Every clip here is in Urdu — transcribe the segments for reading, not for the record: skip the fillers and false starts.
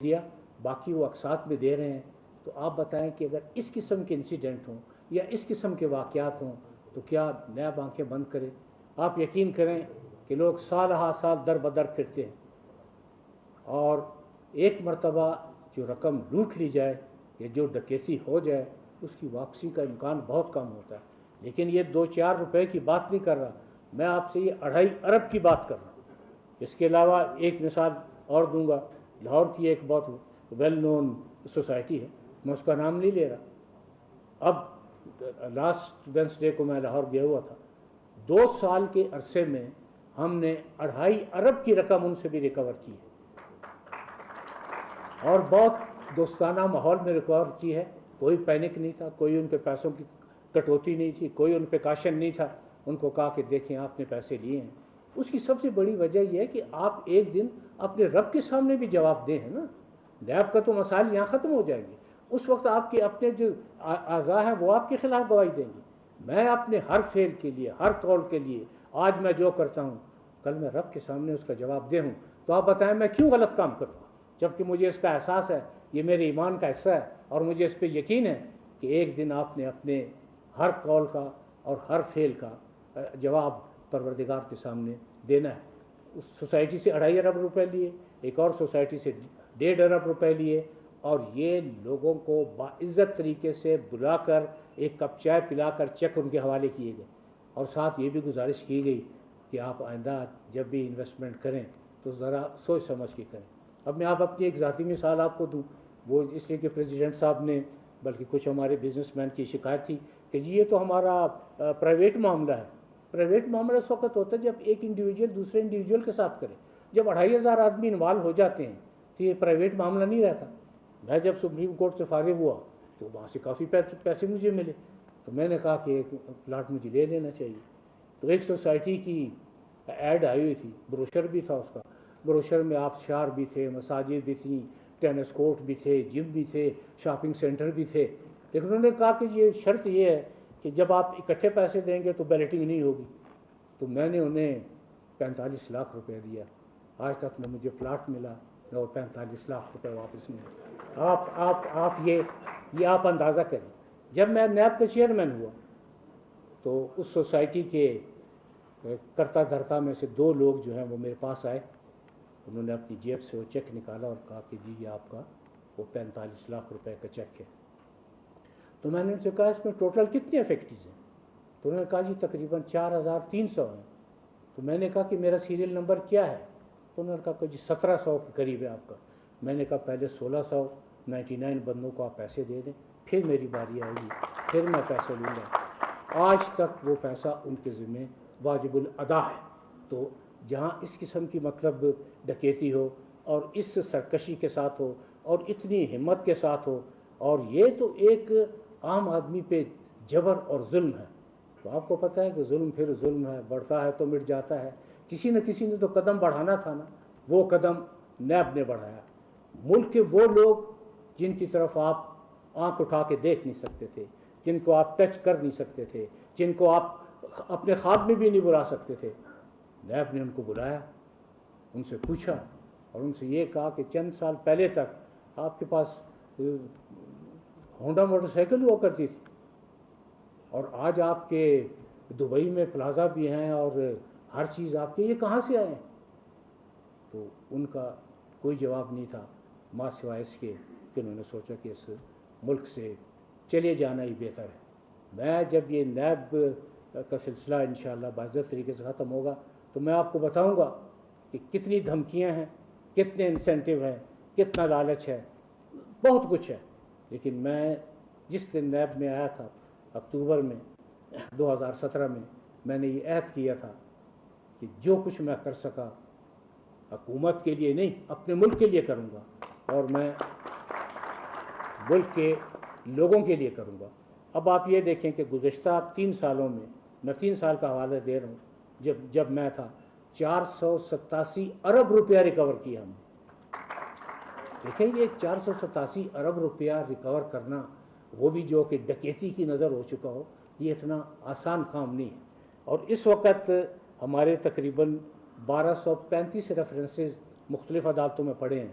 دیا، باقی وہ اقساط میں دے رہے ہیں. تو آپ بتائیں کہ اگر اس قسم کے انسیڈنٹ ہوں یا اس قسم کے واقعات ہوں تو کیا نیب آنکھیں بند کرے؟ آپ یقین کریں کہ لوگ سال ہا سال در بدر پھرتے ہیں، اور ایک مرتبہ جو رقم لوٹ لی جائے یا جو ڈکیتی ہو جائے اس کی واپسی کا امکان بہت کم ہوتا ہے. لیکن یہ 2-4 روپے کی بات نہیں کر رہا، میں آپ سے یہ 2.5 ارب کی بات کر رہا ہوں. اس کے علاوہ ایک مثال اور دوں گا. لاہور کی ایک بہت ویل نون سوسائٹی ہے، میں اس کا نام نہیں لے رہا. اب لاسٹ وینسڈے کو میں لاہور گیا ہوا تھا. 2 سال کے عرصے میں ہم نے 2.5 ارب کی رقم ان سے بھی ریکور کی ہے، اور بہت دوستانہ ماحول میں ریکور کی ہے. کوئی پینک نہیں تھا، کوئی ان کے پیسوں کی کٹوتی نہیں تھی، کوئی ان پہ کاشن نہیں تھا. ان کو کہا کہ دیکھیں آپ نے پیسے لیے ہیں. اس کی سب سے بڑی وجہ یہ ہے کہ آپ ایک دن اپنے رب کے سامنے بھی جواب دیں ہیں نا. نیب کا تو مسائل یہاں ختم ہو جائیں گے، اس وقت آپ کے اپنے جو اعضاء ہیں وہ آپ کے خلاف گواہی دیں گے. میں اپنے ہر فعل کے لیے، ہر قول کے لیے، آج میں جو کرتا ہوں کل میں رب کے سامنے اس کا جواب دے ہوں. تو آپ بتائیں میں کیوں غلط کام کروں گا، جبکہ مجھے اس کا احساس ہے، یہ میرے ایمان کا حصہ ہے، اور مجھے اس پہ یقین ہے کہ ایک دن آپ نے اپنے ہر قول کا اور ہر فعل کا جواب پروردگار کے سامنے دینا ہے. اس سوسائٹی سے 2.5 ارب روپے لیے، ایک اور سوسائٹی سے 1.5 ارب روپے لیے، اور یہ لوگوں کو باعزت طریقے سے بلا کر ایک کپ چائے پلا کر چیک ان کے حوالے کیے گئے. اور ساتھ یہ بھی گزارش کی گئی کہ آپ آئندہ جب بھی انویسٹمنٹ کریں تو ذرا سوچ سمجھ کے کریں. اب میں اپنی ایک ذاتی مثال آپ کو دوں، وہ اس لیے کہ پریزیڈنٹ صاحب نے بلکہ کچھ ہمارے بزنس مین کی شکایت تھی کہ جی یہ تو ہمارا پرائیویٹ معاملہ ہے. پرائیویٹ معاملہ اس وقت ہوتا ہے جب ایک انڈیویجول دوسرے انڈیویجول کے ساتھ کرے. جب 2,500 آدمی انوالو ہو جاتے ہیں تو یہ پرائیویٹ معاملہ نہیں رہتا. میں جب سپریم کورٹ سے فارغ ہوا تو وہاں سے کافی پیسے مجھے ملے، تو میں نے کہا کہ ایک پلاٹ مجھے لے لینا چاہیے. تو ایک سوسائٹی کی ایڈ آئی ہوئی تھی، بروشر بھی تھا اس کا. بروشر میں آبشار بھی تھے، مساجد بھی تھیں، ٹینس کورٹ بھی تھے، جم بھی تھے، شاپنگ سینٹر بھی تھے. لیکن انہوں نے کہا کہ یہ شرط یہ ہے کہ جب آپ اکٹھے پیسے دیں گے تو بیلٹنگ نہیں ہوگی. تو میں نے انہیں 45 لاکھ روپے دیا. آج تک نہ مجھے پلاٹ ملا نہ وہ 45 لاکھ روپے واپس ملے. آپ یہ آپ اندازہ کریں. جب میں نیب کا چیئرمین ہوا تو اس سوسائٹی کے کرتا دھرتا میں سے 2 لوگ جو ہیں وہ میرے پاس آئے. انہوں نے اپنی جیب سے وہ چیک نکالا اور کہا کہ جی یہ آپ کا وہ 45 لاکھ روپے کا چیک ہے. تو میں نے ان سے کہا اس میں ٹوٹل کتنے افیکٹیز ہیں؟ تو انہوں نے کہا جی تقریباً 4,300 ہیں. تو میں نے کہا کہ میرا سیریل نمبر کیا ہے؟ تو انہوں نے کہا کہ جی 1,700 کے قریب ہے آپ کا. میں نے کہا پہلے 1,699 بندوں کو آپ پیسے دے دیں، پھر میری باری آئے گی، پھر میں پیسے لوں گا. آج تک وہ پیسہ ان کے ذمہ واجب الادا ہے. تو جہاں اس قسم کی مطلب ڈکیتی ہو اور اس سرکشی کے ساتھ ہو اور اتنی ہمت کے ساتھ ہو، اور یہ تو ایک عام آدمی پہ جبر اور ظلم ہے. تو آپ کو پتہ ہے کہ ظلم پھر ظلم ہے، بڑھتا ہے تو مٹ جاتا ہے. کسی نہ کسی نے تو قدم بڑھانا تھا نا. وہ قدم نیب نے بڑھایا. ملک کے وہ لوگ جن کی طرف آپ آنکھ اٹھا کے دیکھ نہیں سکتے تھے، جن کو آپ ٹچ کر نہیں سکتے تھے، جن کو آپ اپنے خواب میں بھی نہیں بلا سکتے تھے، نیب نے ان کو بلایا، ان سے پوچھا اور ان سے یہ کہا کہ چند سال پہلے تک آپ کے پاس ہونڈا موٹر سائیکل ہوا کرتی تھی، اور آج آپ کے دبئی میں پلازا بھی ہیں اور ہر چیز آپ کے، یہ کہاں سے آئے ہیں؟ تو ان کا کوئی جواب نہیں تھا ماں سوائے اس کے کہ انہوں نے سوچا کہ اس ملک سے چلے جانا ہی بہتر ہے. میں جب یہ نیب کا سلسلہ انشاءاللہ باضابطہ طریقے سے ختم ہوگا تو میں آپ کو بتاؤں گا کہ کتنی دھمکیاں ہیں، کتنے انسینٹیو ہیں، کتنا لالچ ہے، بہت کچھ ہے. لیکن میں جس دن نیب میں آیا تھا اکتوبر میں 2017 میں نے یہ عہد کیا تھا کہ جو کچھ میں کر سکا حکومت کے لیے نہیں اپنے ملک کے لیے کروں گا، اور میں ملک کے لوگوں کے لیے کروں گا. اب آپ یہ دیکھیں کہ گزشتہ 3 سالوں میں 3 سال کا حوالہ دے رہا ہوں، جب میں تھا 487 ارب روپیہ ریکور کیا ہم نے. دیکھیں یہ 487 ارب روپیہ ریکور کرنا، وہ بھی جو کہ ڈکیتی کی نظر ہو چکا ہو، یہ اتنا آسان کام نہیں ہے. اور اس وقت ہمارے تقریباً 1235 ریفرنسز مختلف عدالتوں میں پڑے ہیں.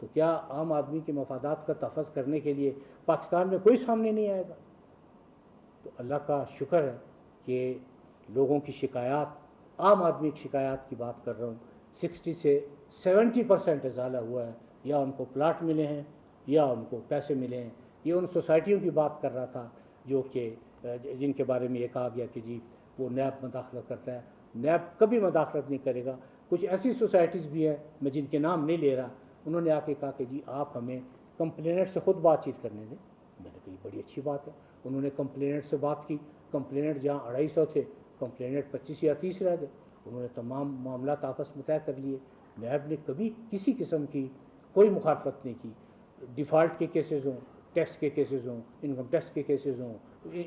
تو کیا عام آدمی کے مفادات کا تحفظ کرنے کے لیے پاکستان میں کوئی سامنے نہیں آئے گا؟ تو اللہ کا شکر ہے کہ لوگوں کی شکایات، عام آدمی کی شکایات کی بات کر رہا ہوں، 60 سے 70% ازالہ ہوا ہے، یا ان کو پلاٹ ملے ہیں یا ان کو پیسے ملے ہیں۔ یہ ان سوسائٹیوں کی بات کر رہا تھا جو کہ جن کے بارے میں یہ کہا گیا کہ جی وہ نیب مداخلت کرتا ہے۔ نیب کبھی مداخلت نہیں کرے گا۔ کچھ ایسی سوسائٹیز بھی ہیں، میں جن کے نام نہیں لے رہا، انہوں نے آ کے کہا کہ جی آپ ہمیں کمپلینٹ سے خود بات چیت کرنے دیں۔ میں نے کہا یہ بڑی اچھی بات ہے۔ انہوں نے کمپلینٹ سے بات کی، کمپلینٹ جہاں 250 تھے، کمپلینٹ 25 یا 30 رہ گئے۔ انہوں نے تمام معاملات آپس میں طے کر لیے۔ نیب نے کبھی کسی قسم کی کوئی مخالفت نہیں کی۔ ڈیفالٹ کے کیسز ہوں، ٹیکس کے کیسز ہوں، انکم ٹیکس کے کیسز ہوں،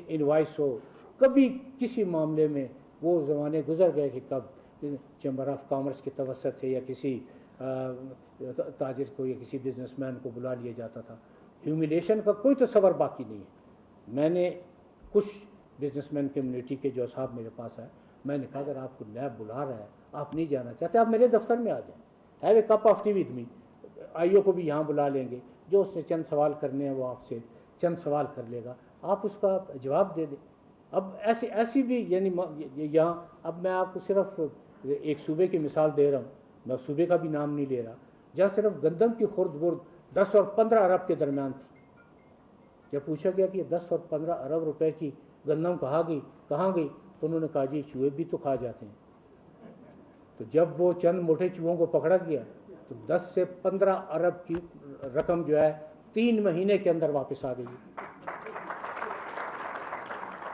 انوائس ہو، کبھی کسی معاملے میں وہ زمانے گزر گئے کہ کب چیمبر آف کامرس کے توسط سے یا کسی تاجر کو یا کسی بزنس مین کو بلا لیا جاتا تھا۔ ہیومیلیشن کا کوئی تصور باقی نہیں ہے۔ میں نے کچھ بزنس مین کمیونٹی کے جو صاحب میرے پاس آئے، میں نے کہا اگر آپ کو نیب بلا رہا ہے، آپ نہیں جانا چاہتے، آپ میرے دفتر میں آ جائیں، have a cup of tea with me, آئی او کو بھی یہاں بلا لیں گے، جو اس نے چند سوال کرنے ہیں وہ آپ سے چند سوال کر لے گا، آپ اس کا جواب دے دیں۔ اب ایسی بھی یعنی یہاں، اب میں آپ کو صرف ایک صوبے کی مثال دے رہا ہوں، میں صوبے کا بھی نام نہیں لے رہا، جہاں صرف گندم کی خرد برد 10 اور 15 ارب کے درمیان تھی۔ جب پوچھا گیا کہ یہ 10 اور 15 ارب روپے کی گندم کہاں گئی، تو انہوں نے کہا جی چوہے بھی تو کھا جاتے ہیں۔ تو جب وہ چند موٹے چوہوں کو پکڑا گیا تو 10 سے 15 ارب کی رقم جو ہے 3 مہینے کے اندر واپس آ گئی۔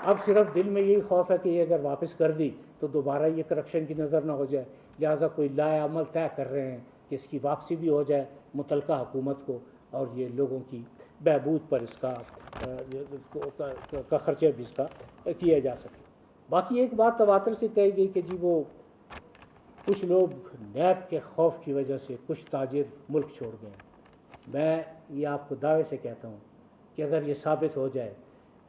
اب صرف دل میں یہی خوف ہے کہ یہ اگر واپس کر دی تو دوبارہ یہ کرپشن کی نظر نہ ہو جائے، لہٰذا کوئی لائے عمل طے کر رہے ہیں کہ اس کی واپسی بھی ہو جائے متعلقہ حکومت کو، اور یہ لوگوں کی بہبود پر اس کا خرچہ بھی اس کا کیا جا سکے۔ باقی ایک بات تواتر سے کہی گئی کہ جی وہ کچھ لوگ نیب کے خوف کی وجہ سے کچھ تاجر ملک چھوڑ گئے ہیں۔ میں یہ آپ کو دعوے سے کہتا ہوں کہ اگر یہ ثابت ہو جائے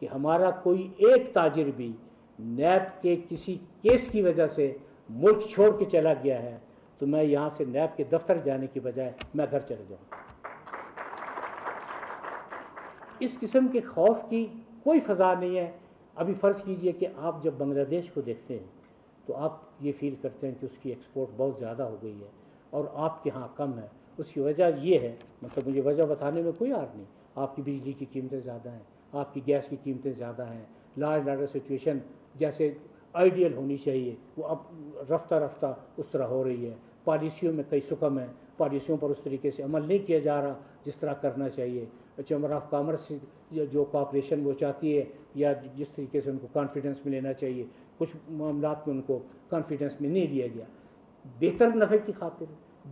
کہ ہمارا کوئی ایک تاجر بھی نیب کے کسی کیس کی وجہ سے ملک چھوڑ کے چلا گیا ہے تو میں یہاں سے نیب کے دفتر جانے کی بجائے میں گھر چلے جاؤں۔ اس قسم کے خوف کی کوئی فضا نہیں ہے۔ ابھی فرض کیجئے کہ آپ جب بنگلہ دیش کو دیکھتے ہیں تو آپ یہ فیل کرتے ہیں کہ اس کی ایکسپورٹ بہت زیادہ ہو گئی ہے اور آپ کے ہاں کم ہے۔ اس کی وجہ یہ ہے، مطلب مجھے وجہ بتانے میں کوئی عار نہیں، آپ کی بجلی کی قیمتیں زیادہ ہیں، آپ کی گیس کی قیمتیں زیادہ ہیں، لا اینڈ آرڈر سچویشن جیسے آئیڈیل ہونی چاہیے وہ اب رفتہ رفتہ اس طرح ہو رہی ہے، پالیسیوں میں کئی سکم ہیں، پالیسیوں پر اس طریقے سے عمل نہیں کیا جا رہا جس طرح کرنا چاہیے۔ چیمبر آف کامرس جو کوآپریشن وہ چاہتی ہے یا جس طریقے سے ان کو کانفیڈنس میں لینا چاہیے، کچھ معاملات میں ان کو کانفیڈنس میں نہیں لیا گیا۔ بہتر نفع کی خاطر،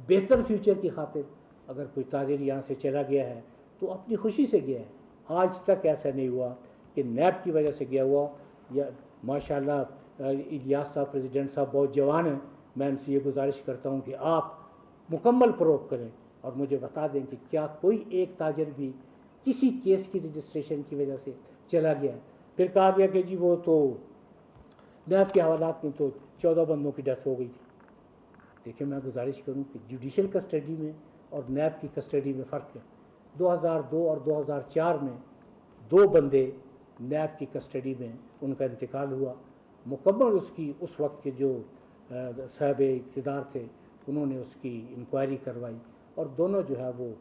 بہتر فیوچر کی خاطر اگر کوئی تاجر یہاں سے چلا گیا ہے تو اپنی خوشی سے گیا ہے۔ آج تک ایسا نہیں ہوا کہ نیب کی وجہ سے گیا ہوا۔ یا ماشاءاللہ الیاس صاحب پریزیڈنٹ صاحب بہت جوان ہیں، میں ان سے یہ گزارش کرتا ہوں کہ آپ مکمل پروب کریں اور مجھے بتا دیں کہ کیا کوئی ایک تاجر بھی کسی کیس کی رجسٹریشن کی وجہ سے چلا گیا ہے۔ پھر کہا گیا کہ جی وہ تو نیب کے حوالات میں تو 14 بندوں کی ڈیتھ ہو گئی تھی۔ دیکھیں میں گزارش کروں کہ جوڈیشل کسٹڈی میں اور نیب کی کسٹڈی میں فرق ہے۔ 2002 اور 2004 میں 2 بندے نیب کی کسٹڈی میں ان کا انتقال ہوا۔ مکمل اس وقت کے جو صاحب اقتدار تھے انہوں نے اس کی انکوائری کروائی اور دونوں جو ہے وہ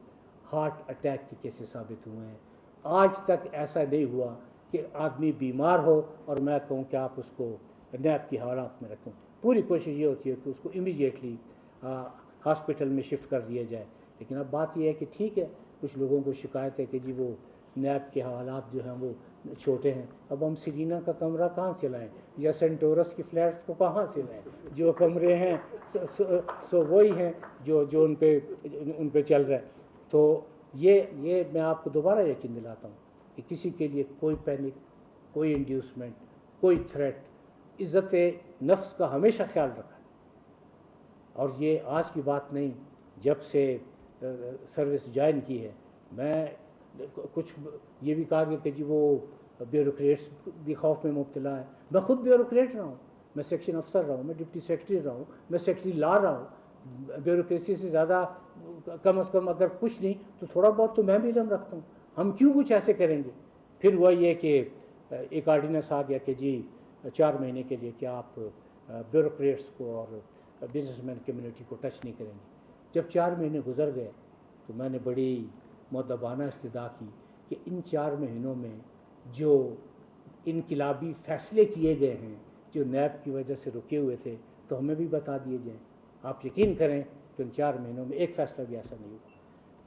ہارٹ اٹیک کے کیسز ثابت ہوئے ہیں۔ آج تک ایسا نہیں ہوا کہ آدمی بیمار ہو اور میں کہوں کہ آپ اس کو نیب کی حوالات میں رکھیں۔ پوری کوشش یہ ہوتی ہے کہ اس کو امیڈیٹلی ہاسپٹل میں شفٹ کر دیا جائے، لیکن اب بات یہ ہے کہ ٹھیک ہے کچھ لوگوں کو شکایت ہے کہ جی وہ نیب کے حوالات جو ہیں وہ چھوٹے ہیں، اب ہم سرینا کا کمرہ کہاں سے لائیں یا سینٹورس کی فلیٹس کو کہاں سے لائیں؟ جو کمرے ہیں سو وہی ہیں جو ان پہ چل رہا ہے۔ تو یہ میں آپ کو دوبارہ یقین دلاتا ہوں کہ کسی کے لیے کوئی پینک، کوئی انڈیوسمنٹ، کوئی تھریٹ، عزت نفس کا ہمیشہ خیال رکھا ہے۔ اور یہ آج کی بات نہیں، جب سے سروس جوائن کی ہے میں کچھ یہ بھی کہا گیا کہ جی وہ بیوروکریٹس بھی خوف میں مبتلا ہے۔ میں خود بیوروکریٹ رہا ہوں، میں سیکشن افسر رہا ہوں، میں ڈپٹی سیکرٹری رہا ہوں، میں سیکرٹری لا رہا ہوں، بیوروکریسی سے زیادہ کم از کم اگر کچھ نہیں تو تھوڑا بہت تو میں بھی علم رکھتا ہوں. ہم کیوں کچھ ایسے کریں گے؟ پھر وہ یہ کہ ایک آرڈیننس آ گیا کہ جی 4 مہینے کے لیے کہ آپ بیوروکریٹس کو اور بزنس مین کمیونٹی کو ٹچ نہیں کریں گے. جب 4 مہینے گزر گئے تو میں نے بڑی مؤدبانہ استدعا کی کہ ان 4 مہینوں میں جو انقلابی فیصلے کیے گئے ہیں جو نیب کی وجہ سے رکے ہوئے تھے تو ہمیں بھی بتا دیے جائیں. آپ یقین کریں کہ ان 4 مہینوں میں ایک فیصلہ بھی ایسا نہیں ہوا.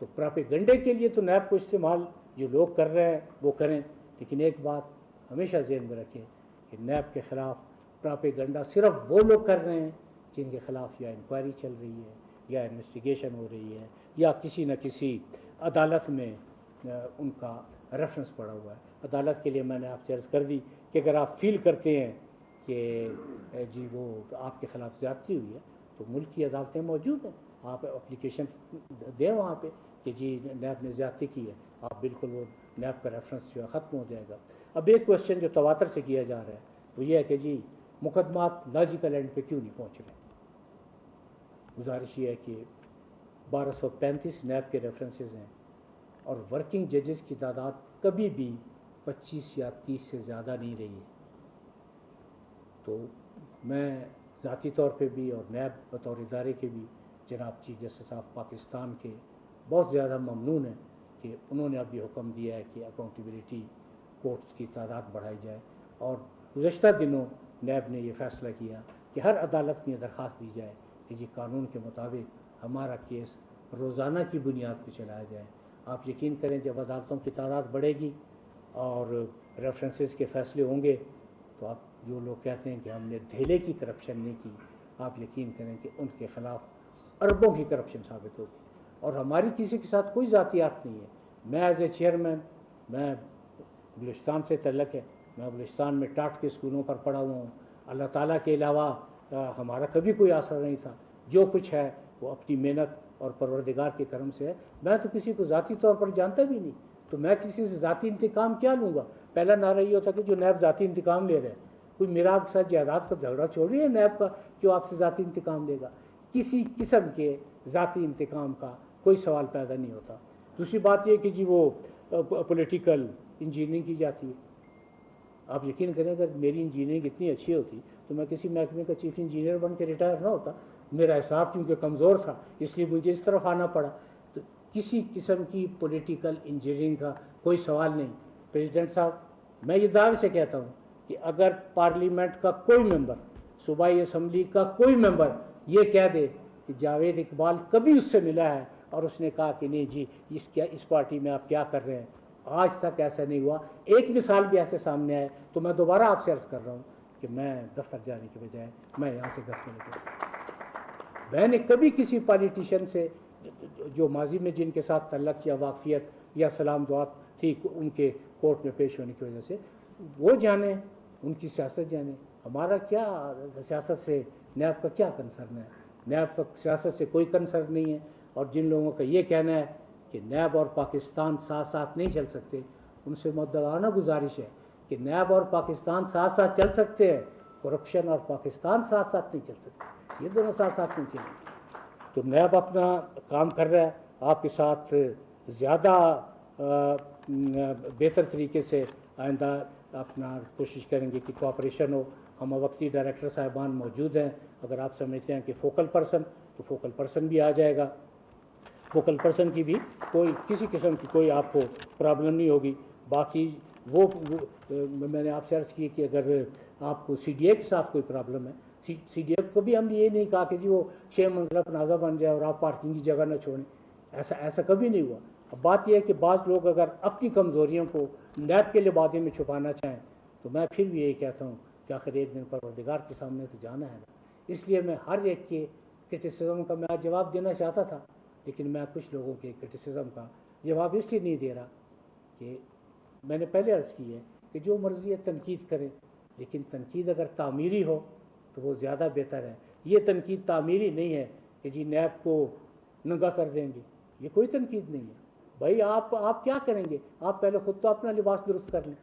تو پراپیگنڈے کے لیے تو نیب کو استعمال جو لوگ کر رہے ہیں وہ کریں، لیکن ایک بات ہمیشہ ذہن میں رکھیں کہ نیب کے خلاف پراپیگنڈا صرف وہ لوگ کر رہے ہیں جن کے خلاف یا انکوائری چل رہی ہے یا انویسٹیگیشن ہو رہی ہے یا کسی نہ کسی عدالت میں ان کا ریفرنس پڑا ہوا ہے. عدالت کے لیے میں نے آپ سے عرض کر دی کہ اگر آپ فیل کرتے ہیں کہ جی وہ آپ کے خلاف زیادتی ہوئی ہے تو ملک کی عدالتیں موجود ہیں، آپ اپلیکیشن دیں وہاں پہ کہ جی نیب نے زیادتی کی ہے. آپ بالکل وہ نیب کا ریفرنس جو ہے ختم ہو جائے گا. اب ایک کوشچن جو تواتر سے کیا جا رہا ہے وہ یہ ہے کہ جی مقدمات لاجیکل اینڈ پہ کیوں نہیں پہنچ رہے. گزارش یہ ہے کہ 1235 نیب کے ریفرنسز ہیں اور ورکنگ ججز کی تعداد کبھی بھی 25 یا 30 سے زیادہ نہیں رہی ہے. تو میں ذاتی طور پہ بھی اور نیب بطور ادارے کے بھی جناب چیف جسٹس آف پاکستان کے بہت زیادہ ممنون ہیں کہ انہوں نے اب یہ حکم دیا ہے کہ اکاؤنٹیبلٹی کورٹس کی تعداد بڑھائی جائے. اور گزشتہ دنوں نیب نے یہ فیصلہ کیا کہ ہر عدالت میں درخواست دی جائے کہ جی قانون کے مطابق ہمارا کیس روزانہ کی بنیاد پہ چلایا جائے. آپ یقین کریں جب عدالتوں کی تعداد بڑھے گی اور ریفرنسز کے فیصلے ہوں گے تو آپ جو لوگ کہتے ہیں کہ ہم نے دھیلے کی کرپشن نہیں کی، آپ یقین کریں کہ ان کے خلاف اربوں کی کرپشن ثابت ہوگی. اور ہماری کسی کے ساتھ کوئی ذاتیات نہیں ہے. میں ایز اے چیئرمین، میں بلوچستان سے تعلق ہے، میں بلوچستان میں ٹاٹ کے اسکولوں پر پڑھا ہوا ہوں. اللہ تعالیٰ کے علاوہ ہمارا کبھی کوئی آسرا نہیں تھا. جو کچھ ہے وہ اپنی محنت اور پروردگار کے کرم سے ہے. میں تو کسی کو ذاتی طور پر جانتا بھی نہیں، تو میں کسی سے ذاتی انتقام کیا لوں گا. پہلا نعرہ یہ ہوتا کہ جو نیب ذاتی انتقام لے رہے ہیں. کوئی میرا آپ کے ساتھ جائیداد کا جھگڑا چھوڑ رہی ہے نیب کا کہ وہ آپ سے ذاتی انتقام لے گا. کسی قسم کے ذاتی انتقام کا کوئی سوال پیدا نہیں ہوتا. دوسری بات یہ کہ جی وہ پولیٹیکل انجینئرنگ کی جاتی ہے. آپ یقین کریں اگر میری انجینئرنگ اتنی اچھی ہوتی تو میں کسی محکمے کا چیف انجینئر بن کے ریٹائر نہ ہوتا. میرا حساب کیونکہ کمزور تھا اس لیے مجھے اس طرف آنا پڑا. تو کسی قسم کی پولیٹیکل انجینئرنگ کا کوئی سوال نہیں. پریزیڈنٹ صاحب میں یہ دعوے سے کہتا ہوں کہ اگر پارلیمنٹ کا کوئی ممبر، صوبائی اسمبلی کا کوئی ممبر یہ کہہ دے کہ جاوید اقبال کبھی اس سے ملا ہے اور اس نے کہا کہ نہیں جی اس پارٹی میں آپ کیا کر رہے ہیں، آج تک ایسا نہیں ہوا، ایک مثال بھی ایسے سامنے آئے تو میں دوبارہ آپ سے عرض کر رہا ہوں کہ میں دفتر جانے کے بجائے میں یہاں سے گھر چلے گیا. میں نے کبھی کسی پالیٹیشین سے جو ماضی میں جن کے ساتھ تعلق یا واقفیت یا سلام دعا تھی ان کے کورٹ میں پیش ہونے کی وجہ سے، وہ جانیں ان کی سیاست جانیں. ہمارا کیا سیاست سے نیب کا کیا کنسرن ہے؟ نیب کا سیاست سے کوئی کنسرن نہیں ہے. اور جن لوگوں کا یہ کہنا ہے کہ نیب اور پاکستان ساتھ ساتھ نہیں چل سکتے، ان سے مؤدبانہ گزارش ہے کہ نیب اور پاکستان ساتھ ساتھ چل سکتے ہیں، کرپشن اور پاکستان ساتھ ساتھ نہیں چل سکتے. یہ دونوں ساتھ ساتھ نہیں چلیں. تو نیب اپنا کام کر رہا ہے، آپ کے ساتھ زیادہ بہتر طریقے سے آئندہ اپنا کوشش کریں گے کہ کوآپریشن ہو. ہم وقتی ڈائریکٹر صاحبان موجود ہیں، اگر آپ سمجھتے ہیں کہ فوکل پرسن تو فوکل پرسن بھی آ جائے گا. فوکل پرسن کی بھی کوئی کسی قسم کی کوئی آپ کو پرابلم نہیں ہوگی. باقی وہ میں نے آپ سے عرض کی کہ اگر آپ کو سی ڈی اے کے ساتھ کوئی پرابلم ہے، سی ڈی اے کو بھی ہم نے یہ نہیں کہا کہ جی وہ 6 منزلہ پلازہ بن جائے اور آپ پارکنگ کی جگہ نہ چھوڑیں. ایسا کبھی نہیں ہوا. اب بات یہ ہے کہ بعض لوگ اگر اپنی کمزوریوں کو نیب کے لبادے میں چھپانا چاہیں تو میں پھر بھی یہی کہتا ہوں کہ آخر ایک دن پروردگار کے سامنے تو جانا ہے نا. اس لیے میں ہر ایک کے کرٹیسزم کا میں جواب دینا چاہتا تھا، لیکن میں کچھ لوگوں کے کرٹیسزم کا جواب اس لیے نہیں دے رہا کہ میں نے پہلے عرض کی ہے کہ جو مرضی ہے تنقید کریں، لیکن تنقید اگر تعمیری ہو تو وہ زیادہ بہتر ہے. یہ تنقید تعمیری نہیں ہے کہ جی نیب کو ننگا کر دیں گے، یہ کوئی تنقید نہیں ہے. بھائی آپ کیا کریں گے؟ آپ پہلے خود تو اپنا لباس درست کر لیں.